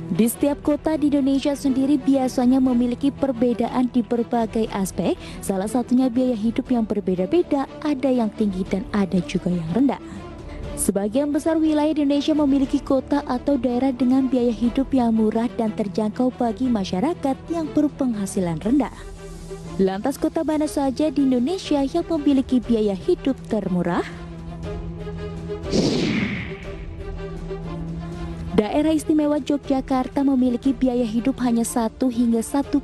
Di setiap kota di Indonesia sendiri biasanya memiliki perbedaan di berbagai aspek. Salah satunya biaya hidup yang berbeda-beda, ada yang tinggi dan ada juga yang rendah. Sebagian besar wilayah Indonesia memiliki kota atau daerah dengan biaya hidup yang murah dan terjangkau bagi masyarakat yang berpenghasilan rendah. Lantas kota mana saja di Indonesia yang memiliki biaya hidup termurah? Daerah Istimewa Yogyakarta memiliki biaya hidup hanya 1 hingga 1,5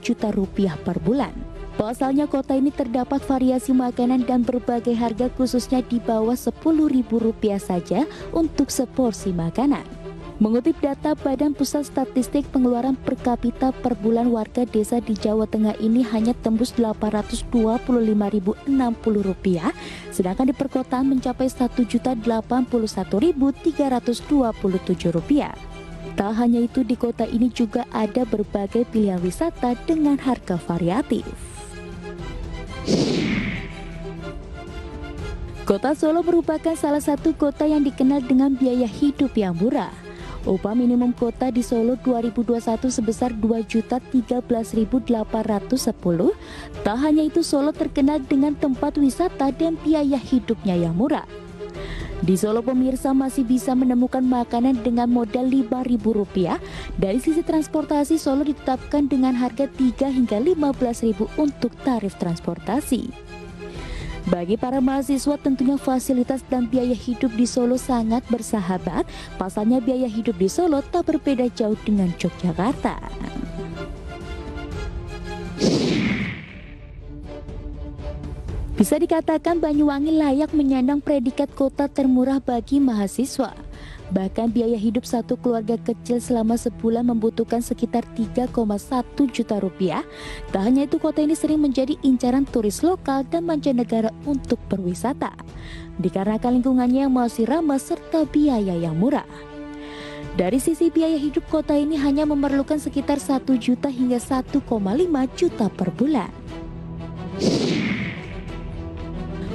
juta rupiah per bulan. Pasalnya kota ini terdapat variasi makanan dan berbagai harga khususnya di bawah Rp10.000 saja untuk seporsi makanan. Mengutip data Badan Pusat Statistik, pengeluaran per kapita per bulan warga desa di Jawa Tengah ini hanya tembus Rp825.060, sedangkan di perkotaan mencapai Rp1.081.327. Tak hanya itu, di kota ini juga ada berbagai pilihan wisata dengan harga variatif. Kota Solo merupakan salah satu kota yang dikenal dengan biaya hidup yang murah. Upah minimum kota di Solo 2021 sebesar Rp2.013.810. Tak hanya itu, Solo terkenal dengan tempat wisata dan biaya hidupnya yang murah. Di Solo pemirsa masih bisa menemukan makanan dengan modal Rp5.000. Dari sisi transportasi, Solo ditetapkan dengan harga 3 hingga Rp15.000 untuk tarif transportasi. Bagi para mahasiswa tentunya fasilitas dan biaya hidup di Solo sangat bersahabat. Pasalnya biaya hidup di Solo tak berbeda jauh dengan Yogyakarta. Bisa dikatakan Banyuwangi layak menyandang predikat kota termurah bagi mahasiswa. Bahkan biaya hidup satu keluarga kecil selama sebulan membutuhkan sekitar Rp3,1 juta. Tak hanya itu, kota ini sering menjadi incaran turis lokal dan mancanegara untuk berwisata, dikarenakan lingkungannya yang masih ramah serta biaya yang murah. Dari sisi biaya hidup, kota ini hanya memerlukan sekitar 1 juta hingga 1,5 juta per bulan.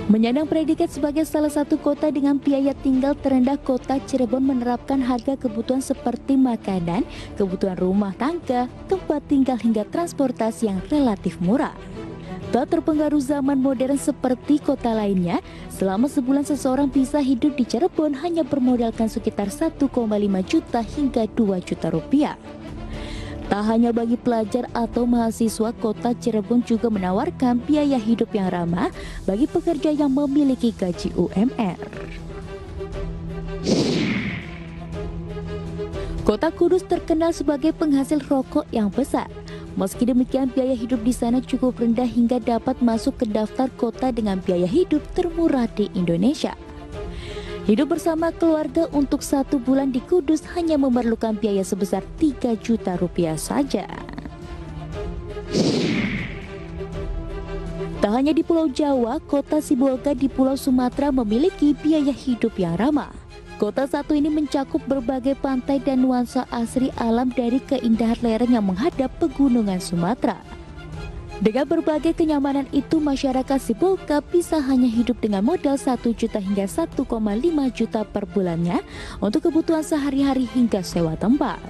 Menyandang predikat sebagai salah satu kota dengan biaya tinggal terendah, kota Cirebon menerapkan harga kebutuhan seperti makanan, kebutuhan rumah tangga, tempat tinggal hingga transportasi yang relatif murah. Tak terpengaruh zaman modern seperti kota lainnya, selama sebulan seseorang bisa hidup di Cirebon hanya bermodalkan sekitar 1,5 juta hingga 2 juta rupiah. Tak hanya bagi pelajar atau mahasiswa, kota Cirebon juga menawarkan biaya hidup yang ramah bagi pekerja yang memiliki gaji UMR. Kota Kudus terkenal sebagai penghasil rokok yang besar. Meski demikian, biaya hidup di sana cukup rendah hingga dapat masuk ke daftar kota dengan biaya hidup termurah di Indonesia. Hidup bersama keluarga untuk 1 bulan di Kudus hanya memerlukan biaya sebesar Rp3 juta saja. Tak hanya di Pulau Jawa, kota Sibolga di Pulau Sumatera memiliki biaya hidup yang ramah. Kota satu ini mencakup berbagai pantai dan nuansa asri alam dari keindahan lereng yang menghadap pegunungan Sumatera. Dengan berbagai kenyamanan itu, masyarakat Sibolga bisa hanya hidup dengan modal 1 juta hingga 1,5 juta per bulannya untuk kebutuhan sehari-hari hingga sewa tempat.